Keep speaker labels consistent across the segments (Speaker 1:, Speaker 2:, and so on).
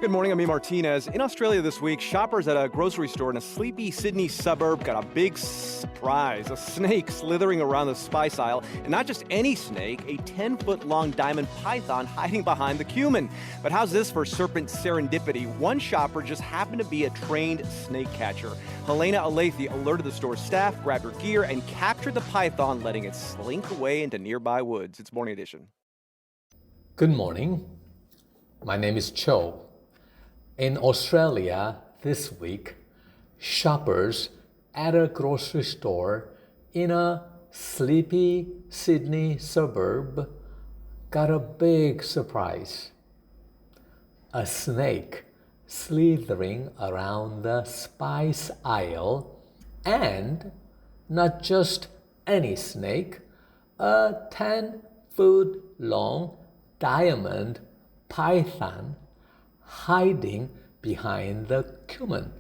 Speaker 1: Good morning, I'm E. Martinez. In Australia this week, shoppers at a grocery store in a sleepy Sydney suburb got a big surprise. A snake slithering around the spice aisle, and not just any snake, a 10-foot-long diamond python hiding behind the cumin. But how's this for serpent serendipity? One shopper just happened to be a trained snake catcher. Helena Alathi alerted the store's staff, grabbed her gear, and captured the python, letting it slink away into nearby woods. It's Morning Edition.
Speaker 2: Good morning. My name is Cho. In Australia this week, shoppers at a grocery store in a sleepy Sydney suburb got a big surprise. A snake slithering around the spice aisle, and not just any snake, a 10-foot-long diamond python hiding behind the cumin.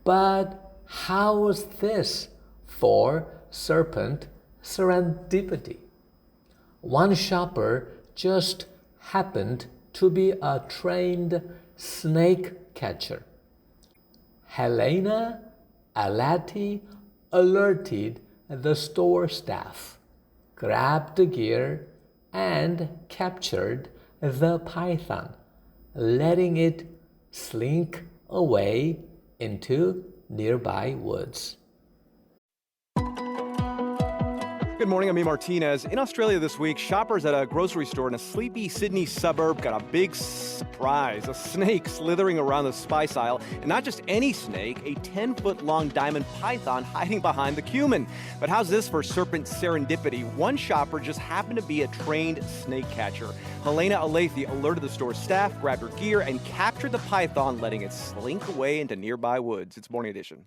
Speaker 2: But how is this for serpent serendipity? One shopper just happened to be a trained snake catcher. Helena Alathi alerted the store staff, grabbed the gear, and captured the python, letting it slink away into nearby woods.
Speaker 1: Good morning, I'm E. Martinez. In Australia this week, shoppers at a grocery store in a sleepy Sydney suburb got a big surprise. A snake slithering around the spice aisle, and not just any snake, a 10-foot-long diamond python hiding behind the cumin. But how's this for serpent serendipity? One shopper just happened to be a trained snake catcher. Helena Alathi alerted the store's staff, grabbed her gear, and captured the python, letting it slink away into nearby woods. It's Morning Edition.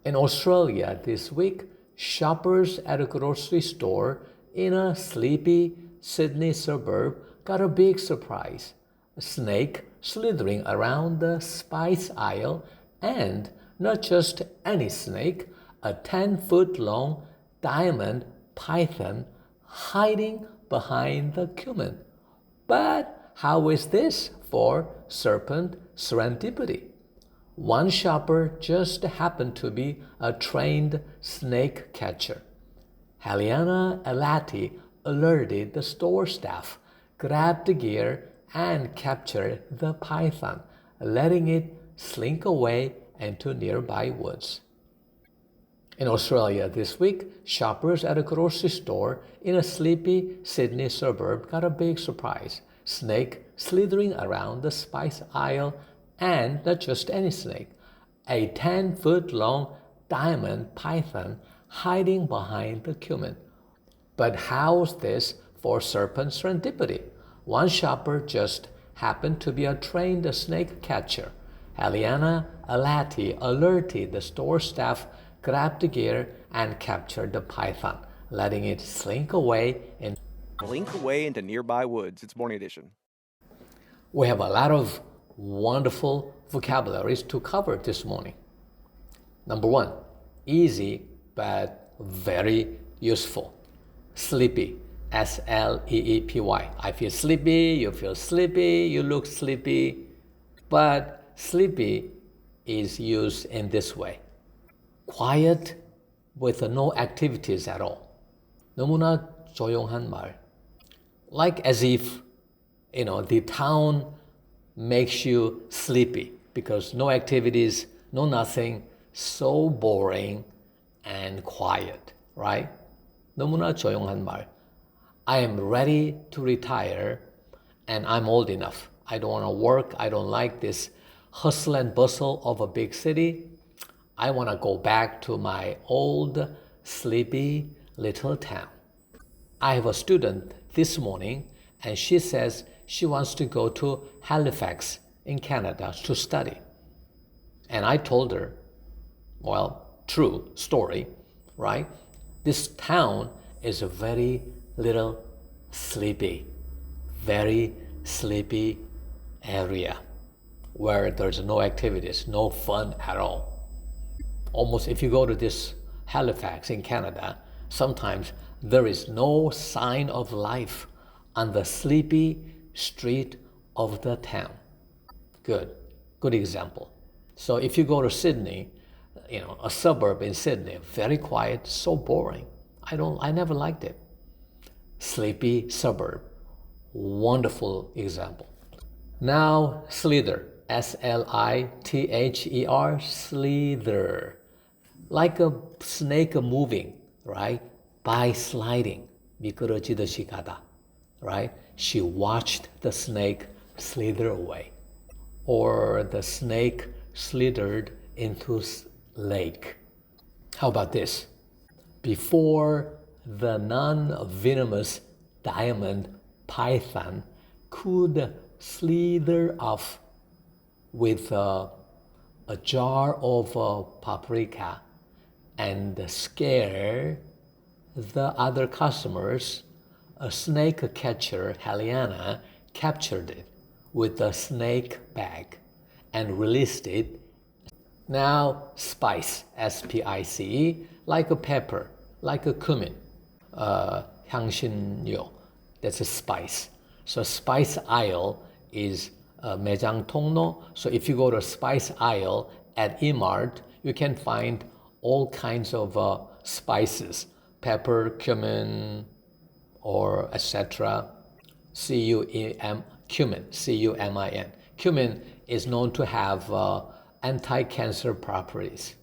Speaker 2: In Australia this week, shoppers at a grocery store in a sleepy Sydney suburb got a big surprise. A snake slithering around the spice aisle, and not just any snake, a 10-foot-long diamond python hiding behind the cumin. But how is this for serpent serendipity? One shopper just happened to be a trained snake catcher. Helena Alathi alerted the store staff, grabbed the gear, and captured the python, letting it slink away into nearby woods. In Australia this week, shoppers at a grocery store in a sleepy Sydney suburb got a big surprise. Snake slithering around the spice aisle, and not just any snake, a 10-foot-long diamond python hiding behind the cumin. But how's this for serpent serendipity? One shopper just happened to be a trained snake catcher. Helena Alathi alerted the store staff, grabbed the gear, and captured the python, letting it slink away
Speaker 1: into nearby woods. It's Morning Edition.
Speaker 2: We have a lot of wonderful vocabularies to cover this morning. Number one, easy but very useful. Sleepy, S-L-E-E-P-Y. I feel sleepy, you feel sleepy, you look sleepy. But sleepy is used in this way. Quiet with no activities at all. 너무나 조용한 말. Like as if, the town makes you sleepy because no activities, no nothing, so boring and quiet, right? 너무나 조용한 말. I am ready to retire and I'm old enough. I don't want to work. I don't like this hustle and bustle of a big city. I want to go back to my old, sleepy little town. I have a student this morning and she says she wants to go to Halifax in Canada to study. And I told her, true story, right? This town is a very little sleepy, very sleepy area where there's no activities, no fun at all. Almost if you go to this Halifax in Canada, sometimes there is no sign of life on the sleepy street of the town. Good example. So if you go to Sydney, a suburb in Sydney, very quiet, so boring. I never liked it. Sleepy suburb, wonderful example. Now, slither, S-L-I-T-H-E-R, slither. Like a snake moving, right? By sliding, 미끄러지듯이 가다, right? She watched the snake slither away. Or the snake slithered into lake. How about this? Before the non-venomous diamond python could slither off with a jar of paprika and scare the other customers, a snake catcher, Helena, captured it with a snake bag and released it. Now, spice, S-P-I-C-E, like a pepper, like a cumin, 향신료, that's a spice. So spice aisle is 매장 통로. So if you go to spice aisle at E-Mart, you can find all kinds of spices, pepper, cumin, or etc. Cumin, C-U-M-I-N. Cumin is known to have anti-cancer properties.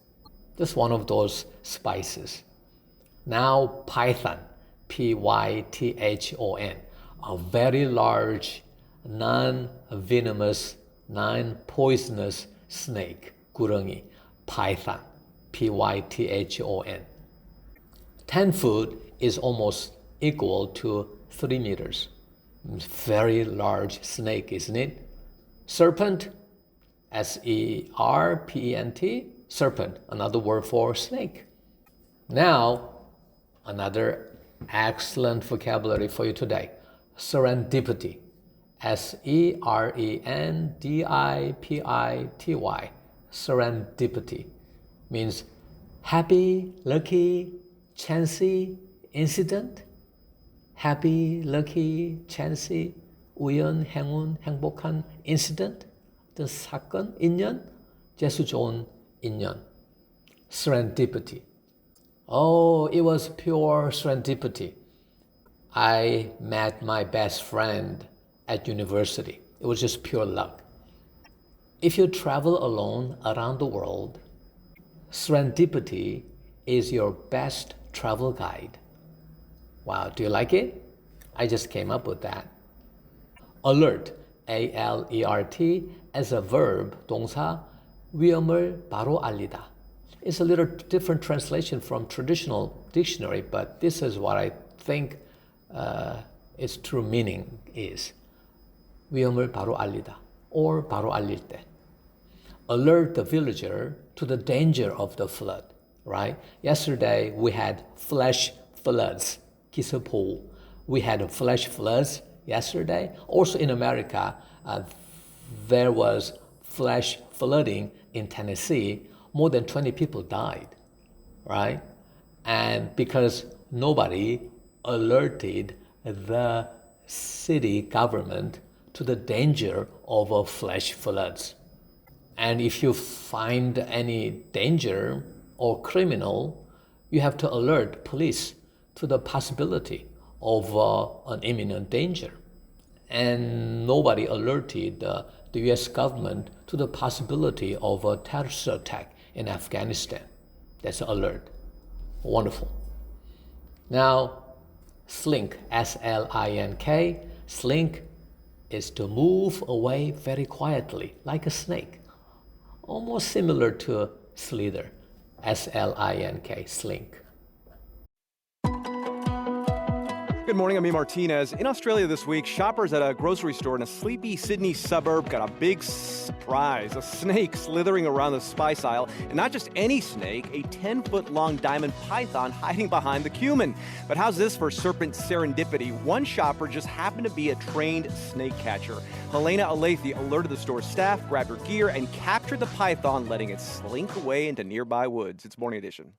Speaker 2: Just one of those spices. Now python, P-Y-T-H-O-N, a very large, non-venomous, non-poisonous snake, 구렁이, python, P-Y-T-H-O-N. 10 foot is almost equal to 3 meters. Very large snake, isn't it? Serpent, S-E-R-P-E-N-T, serpent, another word for snake. Now, another excellent vocabulary for you today, serendipity, S-E-R-E-N-D-I-P-I-T-Y, serendipity means happy, lucky, chancy incident. Happy, lucky, chancy, 우연, 행운, 행복한 incident, 어떤 사건, 인연, 재수 좋은 인연. Serendipity. Oh, it was pure serendipity. I met my best friend at university. It was just pure luck. If you travel alone around the world, serendipity is your best travel guide. Wow, do you like it? I just came up with that. Alert, A-L-E-R-T, as a verb, 동사, 위험을 바로 알리다. It's a little different translation from traditional dictionary, but this is what I think its true meaning is. 위험을 바로 알리다, or 바로 알릴 때. Alert the villager to the danger of the flood, right? Yesterday we had flash floods. 기습호우. We had flash floods yesterday. Also in America, there was flash flooding in Tennessee. More than 20 people died, right? And because nobody alerted the city government to the danger of flash floods. And if you find any danger or criminal, you have to alert police to the possibility of an imminent danger. And nobody alerted the US government to the possibility of a terrorist attack in Afghanistan. That's an alert. Wonderful. Now, slink, S-L-I-N-K, slink is to move away very quietly, like a snake. Almost similar to slither, S-L-I-N-K, slink.
Speaker 1: Good morning, I'm E. Martinez. In Australia this week, shoppers at a grocery store in a sleepy Sydney suburb got a big surprise. A snake slithering around the spice aisle, and not just any snake, a 10-foot-long diamond python hiding behind the cumin. But how's this for serpent serendipity? One shopper just happened to be a trained snake catcher. Helena Alethi alerted the store staff, grabbed her gear, and captured the python, letting it slink away into nearby woods. It's Morning Edition.